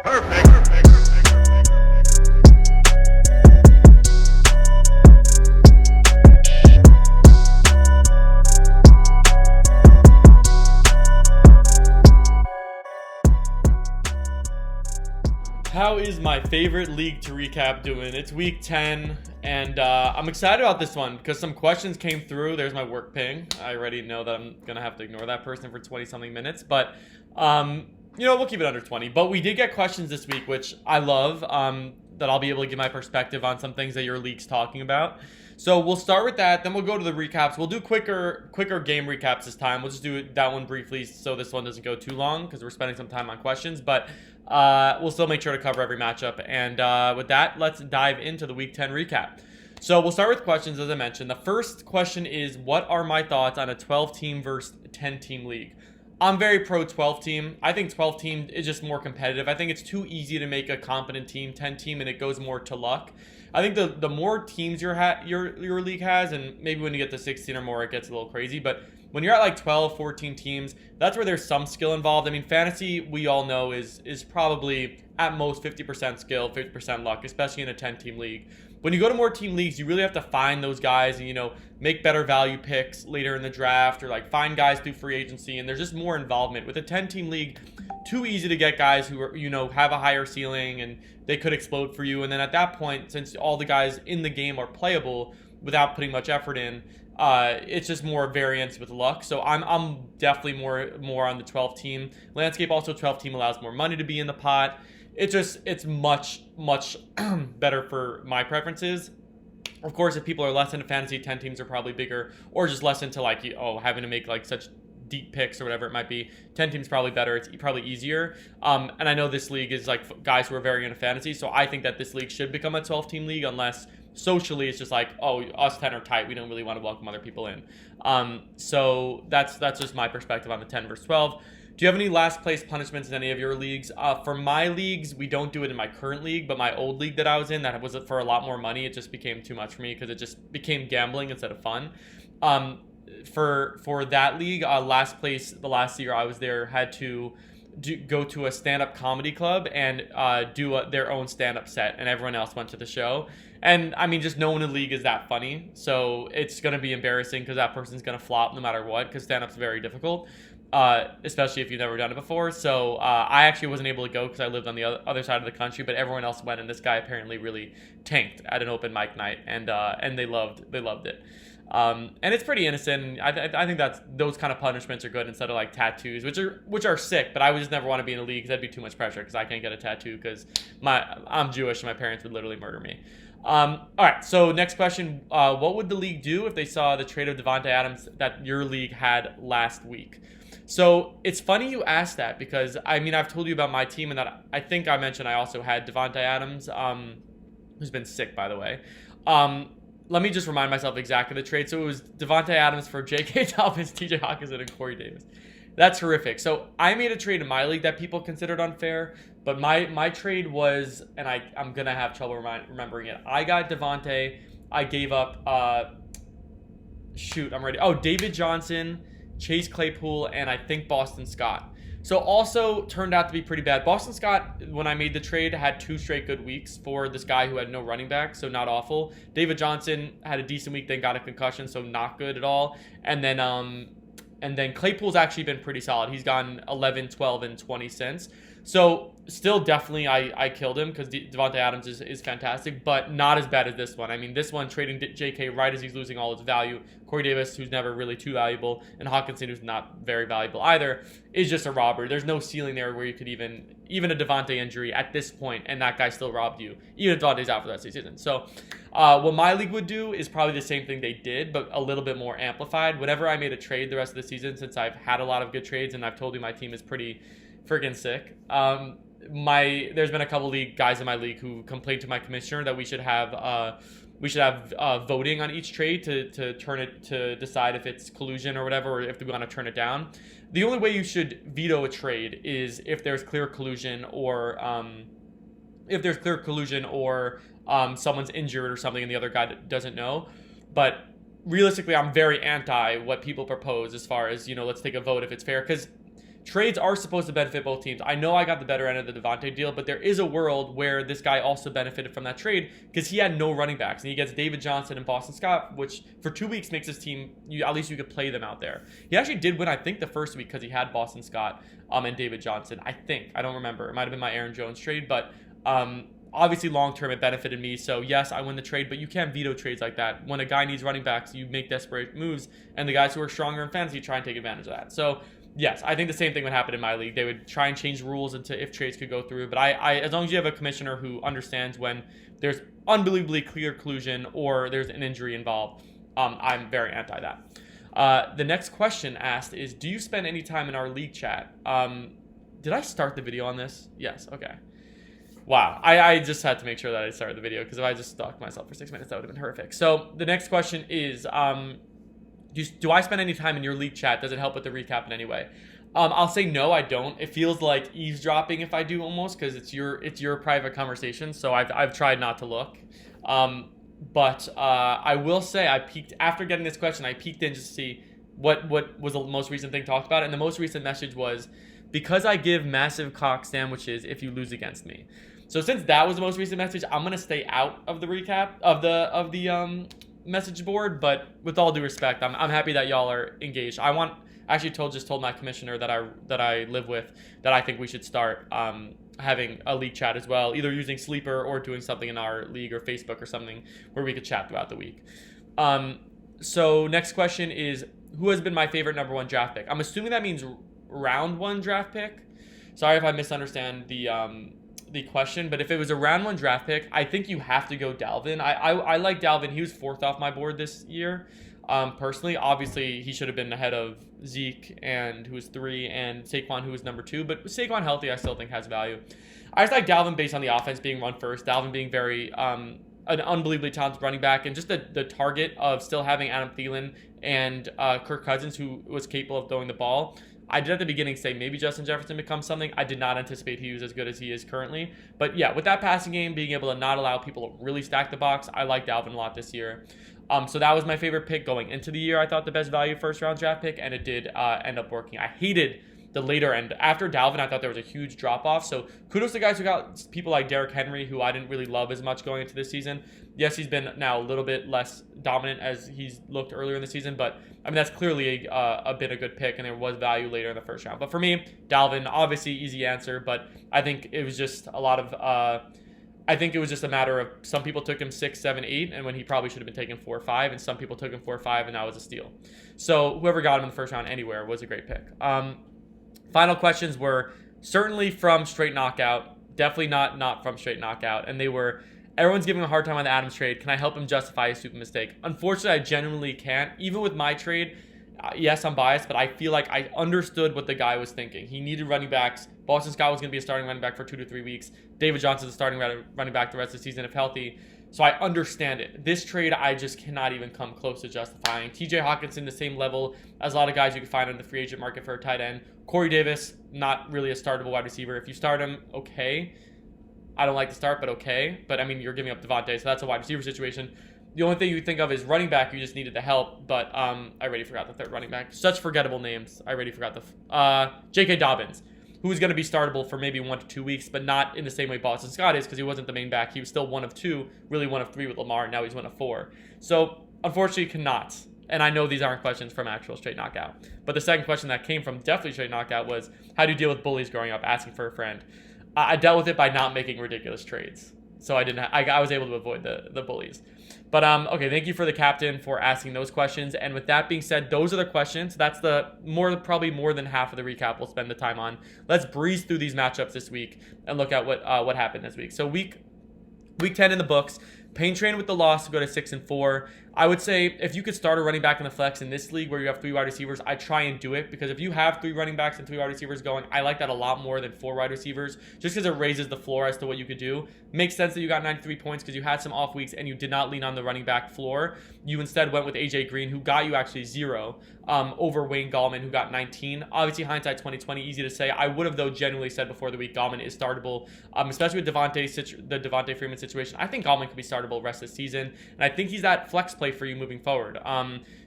How is my favorite league to recap doing? It's week 10, and I'm excited about this one because some questions came through. There's my work ping. I already know that I'm going to have to ignore that person for 20-something minutes, but, we'll keep it under 20. But we did get questions this week, which I love, that I'll be able to give my perspective on some things that your league's talking about. So we'll start with that, then we'll go to the recaps. We'll do quicker game recaps this time. We'll just do that one briefly so this one doesn't go too long because we're spending some time on questions, but we'll still make sure to cover every matchup. And with that, let's dive into the Week 10 recap. So we'll start with questions, as I mentioned. The first question is, what are my thoughts on a 12-team versus 10-team league? I'm very pro 12-team. I think 12-team is just more competitive. I think it's too easy to make a competent team 10-team, and it goes more to luck. I think the more teams your league has, and maybe when you get to 16 or more, it gets a little crazy, but when you're at like 12, 14 teams, that's where there's some skill involved. I mean, fantasy, we all know, is probably at most 50% skill, 50% luck, especially in a 10-team league. When you go to more team leagues, you really have to find those guys and, make better value picks later in the draft, or like find guys through free agency, and there's just more involvement. With a 10-team league, too easy to get guys who are, have a higher ceiling and they could explode for you. And then at that point, since all the guys in the game are playable without putting much effort in, it's just more variance with luck. So I'm definitely more on the 12-team landscape. Also, 12-team allows more money to be in the pot. It's much better for my preferences. Of course, if people are less into fantasy, 10 teams are probably bigger, or just less into having to make like such deep picks or whatever it might be. 10 teams probably better. It's probably easier. And I know this league is like guys who are very into fantasy, so I think that this league should become a 12-team league, unless socially it's just like, oh, us 10 are tight, we don't really want to welcome other people in. So that's just my perspective on the 10 versus 12. Do you have any last place punishments in any of your leagues? For my leagues, we don't do it in my current league, but my old league that I was in, that was for a lot more money, it just became too much for me because it just became gambling instead of fun. For that league, last place the last year I was there had to go to a stand-up comedy club and do their own stand-up set, and everyone else went to the show. And I mean, just no one in the league is that funny, so it's going to be embarrassing because that person's going to flop no matter what, because stand-up's very difficult, especially if you've never done it before. So I actually wasn't able to go because I lived on the other side of the country, but everyone else went, and this guy apparently really tanked at an open mic night, and they loved it. And it's pretty innocent. I think those kind of punishments are good instead of like tattoos, which are sick. But I would just never want to be in a league because that'd be too much pressure, because I can't get a tattoo because I'm Jewish and my parents would literally murder me. All right. So next question: what would the league do if they saw the trade of Davante Adams that your league had last week? So it's funny you asked that, because I mean, I've told you about my team, and that I think I mentioned I also had Davante Adams, who's been sick, by the way. Let me just remind myself exactly the trade. So it was Davante Adams for J.K. Dobbins, T.J. Hockenson, and Corey Davis. That's horrific. So I made a trade in my league that people considered unfair, but my trade was, and I'm going to have trouble remembering it. I got Davante. I gave up, I'm ready. Oh, David Johnson, Chase Claypool, and I think Boston Scott. So also turned out to be pretty bad. Boston Scott, when I made the trade, had 2 straight good weeks for this guy who had no running back, so not awful. David Johnson had a decent week, then got a concussion, so not good at all. And then Claypool's actually been pretty solid. He's gotten 11, 12, and 20 cents. So still definitely I killed him because Davante Adams is fantastic, but not as bad as this one. I mean, this one, trading JK right as he's losing all his value, Corey Davis, who's never really too valuable, and Hockenson, who's not very valuable either, is just a robbery. There's no ceiling there where you could even a Davante injury at this point, and that guy still robbed you, even if Davante's out for that season. So what my league would do is probably the same thing they did, but a little bit more amplified. Whenever I made a trade the rest of the season, since I've had a lot of good trades, and I've told you my team is pretty freaking sick, there's been a couple guys in my league who complained to my commissioner that we should have voting on each trade to decide if it's collusion or whatever, or if we want to turn it down. The only way you should veto a trade is if there's clear collusion, or someone's injured or something and the other guy doesn't know. But realistically, I'm very anti what people propose as far as, let's take a vote if it's fair, because trades are supposed to benefit both teams. I know I got the better end of the Devontae deal, but there is a world where this guy also benefited from that trade because he had no running backs. And he gets David Johnson and Boston Scott, which for 2 weeks makes his team, at least you could play them out there. He actually did win, I think, the first week because he had Boston Scott and David Johnson. I think. I don't remember. It might have been my Aaron Jones trade, but obviously long-term it benefited me. So yes, I win the trade, but you can't veto trades like that. When a guy needs running backs, you make desperate moves, and the guys who are stronger in fantasy try and take advantage of that. So yes, I think the same thing would happen in my league. They would try and change rules into if trades could go through. But I as long as you have a commissioner who understands when there's unbelievably clear collusion or there's an injury involved, I'm very anti that. The next question asked is, do you spend any time in our league chat? Did I start the video on this? Yes, okay. Wow, I just had to make sure that I started the video because if I just stalked myself for 6 minutes, that would have been horrific. So the next question is, do I spend any time in your league chat? Does it help with the recap in any way? I'll say no, I don't. It feels like eavesdropping if I do almost because it's your private conversation. So I've tried not to look. But I will say I peeked after getting this question. I peeked in just to see what was the most recent thing talked about, and the most recent message was, because I give massive cock sandwiches if you lose against me. So since that was the most recent message, I'm gonna stay out of the recap of the message board. But with all due respect, I'm happy that y'all are engaged. Just told my commissioner that I live with that I think we should start having a league chat as well, either using Sleeper or doing something in our league or Facebook or something where we could chat throughout the week. So next question is, who has been my favorite number 1 draft pick? I'm assuming that means round 1 draft pick. Sorry if I misunderstand the question, but if it was a round 1 draft pick, I think you have to go Dalvin. I like Dalvin. He was 4th off my board this year. Personally, obviously he should have been ahead of Zeke, and who was 3, and Saquon, who was number 2. But with Saquon healthy, I still think has value. I just like Dalvin based on the offense being run first. Dalvin being very an unbelievably talented running back, and just the target of still having Adam Thielen and Kirk Cousins, who was capable of throwing the ball. I did at the beginning say maybe Justin Jefferson becomes something. I did not anticipate he was as good as he is currently. But yeah, with that passing game, being able to not allow people to really stack the box, I like Dalvin a lot this year. So that was my favorite pick going into the year. I thought the best value first round draft pick, and it did end up working. I hated the later end. After Dalvin, I thought there was a huge drop off. So kudos to guys who got people like Derrick Henry, who I didn't really love as much going into this season. Yes, he's been now a little bit less dominant as he's looked earlier in the season, but I mean, that's clearly been a good pick, and there was value later in the first round. But for me, Dalvin, obviously easy answer, but I think it was just a lot of I think it was just a matter of some people took him 6, 7, 8, and when he probably should have been taken 4 or 5, and some people took him 4 or 5, and that was a steal. So whoever got him in the first round anywhere was a great pick. Final questions were certainly from Straight Knockout, definitely not from Straight Knockout, and they were, everyone's giving a hard time on the Adams trade. Can I help him justify his stupid mistake? Unfortunately, I genuinely can't. Even with my trade, yes, I'm biased, but I feel like I understood what the guy was thinking. He needed running backs. Boston Scott was going to be a starting running back for 2 to 3 weeks. David Johnson's a starting running back the rest of the season if healthy. So I understand it. This trade, I just cannot even come close to justifying. TJ Hawkinson, the same level as a lot of guys you can find on the free agent market for a tight end. Corey Davis, not really a startable wide receiver. If you start him, okay. I don't like to start, but okay. But I mean, you're giving up Devontae, so that's a wide receiver situation. The only thing you think of is running back. You just needed the help, but I already forgot the third running back. Such forgettable names. I already forgot the J.K. Dobbins, who is going to be startable for maybe 1 to 2 weeks, but not in the same way Boston Scott is, because he wasn't the main back. He was still 1 of 2, really 1 of 3 with Lamar, and now he's 1 of 4. So unfortunately, cannot. And I know these aren't questions from actual Straight Knockout, but the second question that came from definitely Straight Knockout was, how do you deal with bullies growing up, asking for a friend? I dealt with it by not making ridiculous trades. So I was able to avoid the bullies. But okay, thank you for the captain for asking those questions. And with that being said, those are the questions. That's probably more than half of the recap we'll spend the time on. Let's breeze through these matchups this week and look at what happened this week. So week 10 in the books. Pain Train with the loss to go to 6-4. I would say if you could start a running back in the flex in this league where you have 3 wide receivers, I try and do it, because if you have 3 running backs and 3 wide receivers going, I like that a lot more than 4 wide receivers, just because it raises the floor as to what you could do. Makes sense that you got 93 points because you had some off weeks and you did not lean on the running back floor. You instead went with AJ Green, who got you actually 0, over Wayne Gallman, who got 19. Obviously, hindsight 2020, easy to say. I would have, though, genuinely said before the week Gallman is startable, especially with the Devontae Freeman situation. I think Gallman could be startable the rest of the season, and I think he's that flex play for you moving forward.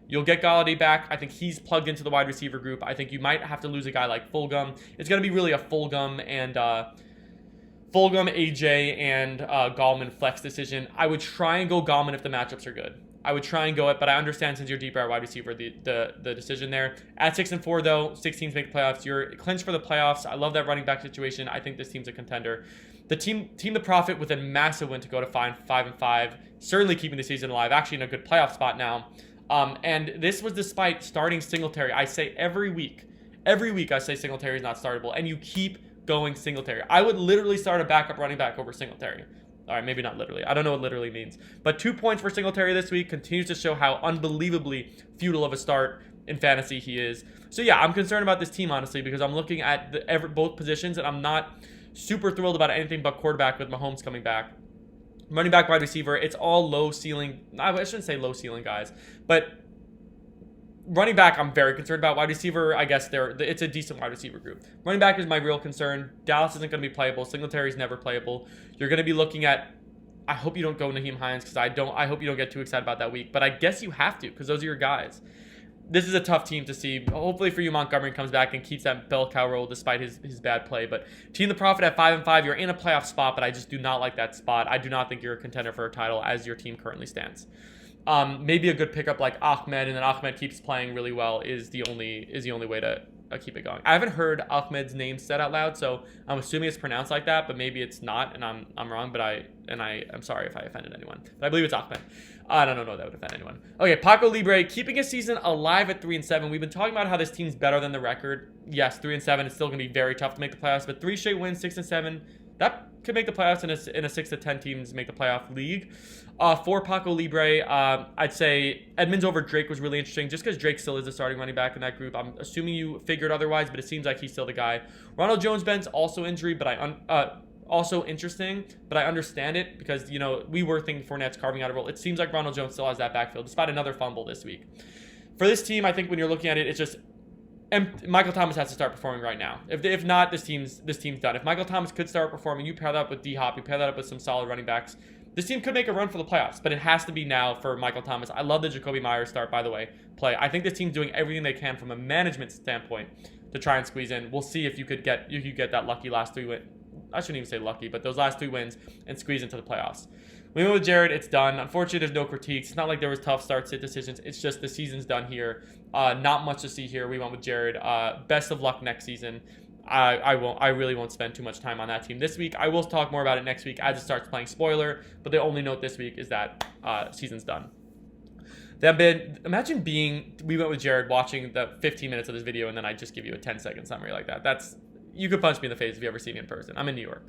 You'll get Galladay back. I think he's plugged into the wide receiver group. I think you might have to lose a guy like Fulgham. It's going to be really a Fulgham, AJ, and Gallman flex decision. I would try and go Gallman if the matchups are good. I would try and go it, but I understand since you're deeper at wide receiver, the decision there. At 6-4 though, 6 teams make the playoffs. You're clinched for the playoffs. I love that running back situation. I think this team's a contender. The team the profit with a massive win to go to 5-5, certainly keeping the season alive. Actually in a good playoff spot now. And this was despite starting Singletary. I say every week I say Singletary is not startable, and you keep going Singletary. I would literally start a backup running back over Singletary. All right, maybe not literally. I don't know what literally means. But 2 points for Singletary this week continues to show how unbelievably futile of a start in fantasy he is. So yeah, I'm concerned about this team, honestly, because I'm looking at both positions, and I'm not super thrilled about anything but quarterback with Mahomes coming back. Running back, wide receiver, it's all low ceiling. I shouldn't say low ceiling guys, but running back, I'm very concerned about. Wide receiver, I guess it's a decent wide receiver group. Running back is my real concern. Dallas isn't going to be playable. Singletary's never playable. You're going to be looking at, I hope you don't go Nyheim Hines, because I hope you don't get too excited about that week, but I guess you have to, because those are your guys. This is a tough team to see. Hopefully for you, Montgomery comes back and keeps that bell cow role despite his bad play. But team the profit at 5-5, you're in a playoff spot, but I just do not like that spot. I do not think you're a contender for a title as your team currently stands. Maybe a good pickup like Ahmed, and then Ahmed keeps playing really well is the only way to keep it going. I haven't heard Ahmed's name said out loud, so I'm assuming it's pronounced like that, but maybe it's not, and I'm wrong. But I'm sorry if I offended anyone. But I believe it's Ahmed. I don't know that would offend anyone. Okay, Paco Libre keeping his season alive at 3-7. We've been talking about how this team's better than the record. Yes, 3-7. It's still going to be very tough to make the playoffs, but 3 straight wins, 6-7. That could make the playoffs in a 6-10 teams make the playoff league. For Paco Libre, I'd say Edmonds over Drake was really interesting, just because Drake still is the starting running back in that group. I'm assuming you figured otherwise, but it seems like he's still the guy. Ronald Jones-Ben's also injury, but also interesting, but I understand it because, we were thinking Fournette's carving out a role. It seems like Ronald Jones still has that backfield, despite another fumble this week. For this team, I think when you're looking at it, it's just Michael Thomas has to start performing right now. If not, this team's done. If Michael Thomas could start performing, you pair that up with D-Hop, you pair that up with some solid running backs, this team could make a run for the playoffs, but it has to be now for Michael Thomas. I love the Jacoby Myers start, by the way, play. I think this team's doing everything they can from a management standpoint to try and squeeze in. We'll see if you could get that lucky last 3 win. I shouldn't even say lucky, but those last 3 wins and squeeze into the playoffs. We went with Jared. It's done. Unfortunately, there's no critiques. It's not like there was tough start sit decisions. It's just the season's done here. Not much to see here. We went with Jared. Best of luck next season. I really won't spend too much time on that team this week. I will talk more about it next week as it starts playing. Spoiler, but the only note this week is that season's done. Imagine we went with Jared watching the 15 minutes of this video and then I just give you a 10-second summary like that. You could punch me in the face if you ever see me in person. I'm in New York.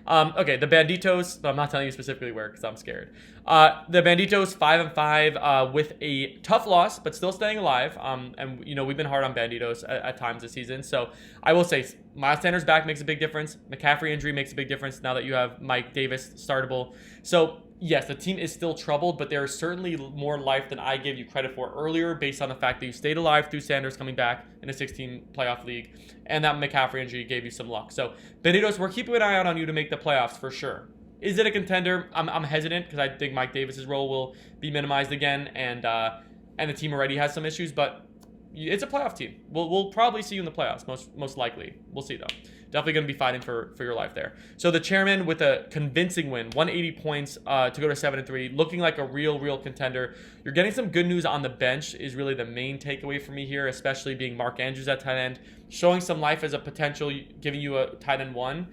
Okay, the Banditos. But I'm not telling you specifically where because I'm scared. The Banditos 5-5 with a tough loss, but still staying alive. And we've been hard on Banditos at times this season. So I will say Miles Sanders back makes a big difference. McCaffrey injury makes a big difference now that you have Mike Davis startable. So yes, the team is still troubled, but there is certainly more life than I gave you credit for earlier based on the fact that you stayed alive through Sanders coming back in a 16 playoff league, and that McCaffrey injury gave you some luck. So, Benito's, we're keeping an eye out on you to make the playoffs for sure. Is it a contender? I'm hesitant because I think Mike Davis's role will be minimized again, and the team already has some issues, but it's a playoff team. We'll probably see you in the playoffs, most likely. We'll see, though. Definitely going to be fighting for your life there. So the chairman with a convincing win, 180 points to go to 7-3, looking like a real contender. You're getting some good news on the bench is really the main takeaway for me here, especially being Mark Andrews at tight end, showing some life as a potential, giving you a tight end 1.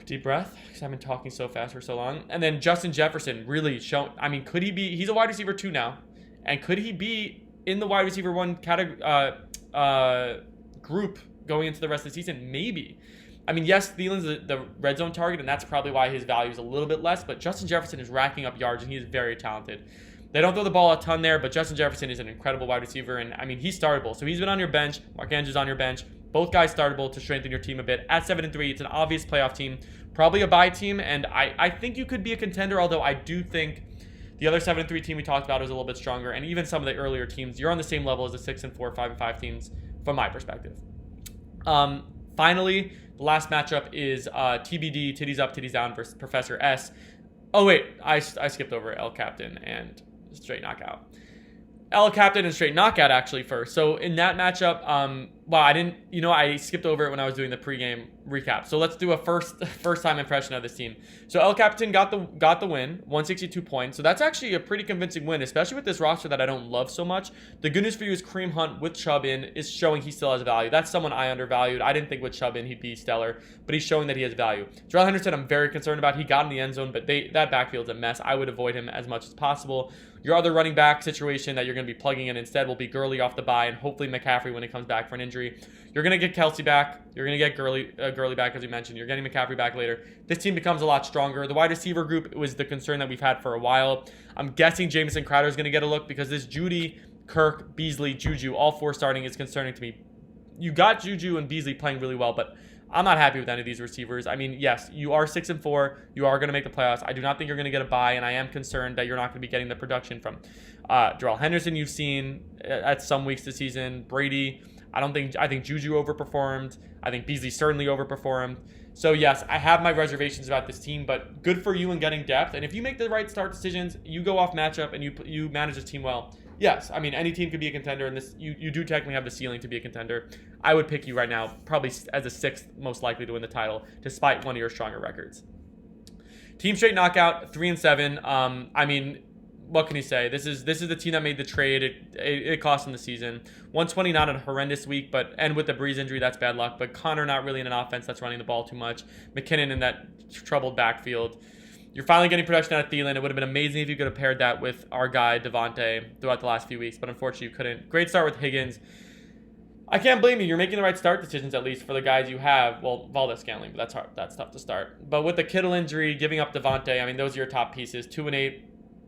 Deep breath, because I've been talking so fast for so long. And then Justin Jefferson really shown, could he be, he's a wide receiver 2 now, and could he be in the wide receiver 1 category, group going into the rest of the season? Maybe. Yes, Thielen's the red zone target, and that's probably why his value is a little bit less, but Justin Jefferson is racking up yards, and he is very talented. They don't throw the ball a ton there, but Justin Jefferson is an incredible wide receiver, and he's startable. So he's been on your bench. Mark Andrews on your bench. Both guys startable to strengthen your team a bit. At 7-3, it's an obvious playoff team, probably a bye team, and I think you could be a contender, although I do think the other 7-3 team we talked about is a little bit stronger, and even some of the earlier teams, you're on the same level as the 6-4, 5-5 teams from my perspective. Finally, the last matchup is TBD, Titties Up, Titties Down versus Professor S. Oh, wait, I skipped over El Captain and Straight Knockout. El Captain and straight knockout actually first. So in that matchup, well, I skipped over it when I was doing the pregame recap. So let's do a first time impression of this team. So El Captain got the win, 162 points. So that's actually a pretty convincing win, especially with this roster that I don't love so much. The good news for you is Kareem Hunt with Chubb in is showing he still has value. That's someone I undervalued. I didn't think with Chubb in he'd be stellar, but he's showing that he has value. Darrell Henderson, I'm very concerned about. He got in the end zone, but that backfield's a mess. I would avoid him as much as possible. Your other running back situation that you're going to be plugging in instead will be Gurley off the bye, and hopefully McCaffrey when he comes back for an injury. You're going to get Kelsey back. You're going to get Gurley back, as you mentioned. You're getting McCaffrey back later. This team becomes a lot stronger. The wide receiver group was the concern that we've had for a while. I'm guessing Jamison Crowder is going to get a look because this Judy, Kirk, Beasley, Juju, all four starting is concerning to me. You got Juju and Beasley playing really well, but I'm not happy with any of these receivers. I mean, yes, you are 6-4. You are going to make the playoffs. I do not think you're going to get a bye, and I am concerned that you're not going to be getting the production from Darrell Henderson you've seen at some weeks this season. Brady, I think Juju overperformed. I think Beasley certainly overperformed. So yes, I have my reservations about this team, but good for you in getting depth. And if you make the right start decisions, you go off matchup and you manage this team well. Yes, I mean, any team could be a contender, and you do technically have the ceiling to be a contender. I would pick you right now, probably as a sixth most likely to win the title, despite one of your stronger records. Team straight knockout, 3-7. I mean, what can you say? This is the team that made the trade. It cost them the season. 120, not a horrendous week, and with the Breeze injury, that's bad luck. But Connor not really in an offense that's running the ball too much. McKinnon in that troubled backfield. You're finally getting production out of Thielen. It would have been amazing if you could have paired that with our guy, Devontae, throughout the last few weeks, but unfortunately you couldn't. Great start with Higgins. I can't blame you. You're making the right start decisions, at least, for the guys you have. Well, Valdez-Scantling, but that's hard. That's tough to start. But with the Kittle injury, giving up Devontae, I mean, those are your top pieces. 2-8.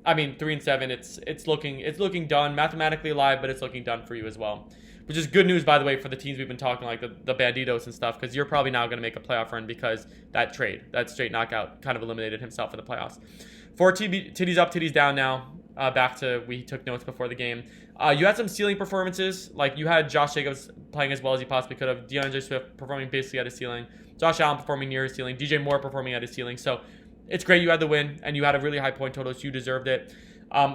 I mean, 3-7. It's looking done. Mathematically alive, but it's looking done for you as well. Which is good news, by the way, for the teams we've been talking, like the Banditos and stuff, because you're probably now going to make a playoff run because that straight knockout, kind of eliminated himself in the playoffs. 4 titties up, titties down now. Back to we took notes before the game. You had some ceiling performances. Like you had Josh Jacobs playing as well as he possibly could have. DeAndre Swift performing basically at his ceiling. Josh Allen performing near his ceiling. DJ Moore performing at his ceiling. So it's great you had the win and you had a really high point total, so you deserved it.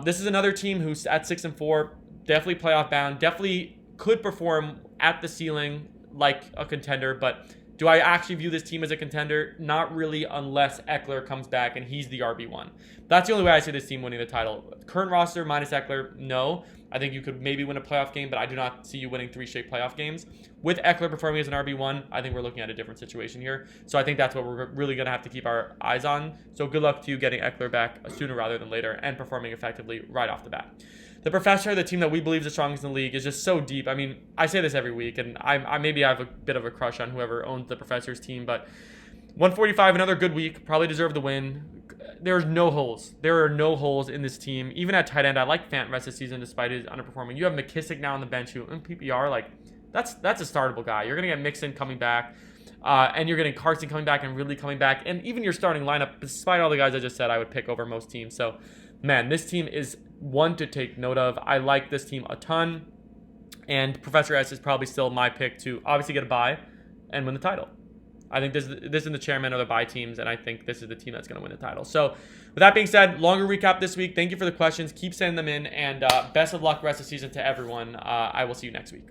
This is another team who's at 6-4, definitely playoff bound, definitely could perform at the ceiling like a contender, but do I actually view this team as a contender? Not really, unless Eckler comes back and he's the RB1. That's the only way I see this team winning the title. Current roster minus Eckler, no. I think you could maybe win a playoff game, but I do not see you winning 3 straight playoff games. With Eckler performing as an RB1, I think we're looking at a different situation here. So I think that's what we're really going to have to keep our eyes on. So good luck to you getting Eckler back sooner rather than later and performing effectively right off the bat. The Professor, the team that we believe is the strongest in the league, is just so deep. I mean, I say this every week, and I maybe have a bit of a crush on whoever owns the Professor's team, but 145, another good week, probably deserved the win. There's no holes. There are no holes in this team. Even at tight end, I like Fant rest of the season despite his underperforming. You have McKissick now on the bench who in PPR, like, that's a startable guy. You're going to get Mixon coming back, and you're getting Carson coming back and Ridley coming back, and even your starting lineup, despite all the guys I just said, I would pick over most teams. So, man, this team is one to take note of. I like this team a ton, and Professor S is probably still my pick to obviously get a bye and win the title. I think this is the chairman of the bye teams, and I think this is the team that's going to win the title. So, with that being said, longer recap this week. Thank you for the questions. Keep sending them in, and best of luck rest of the season to everyone. I will see you next week.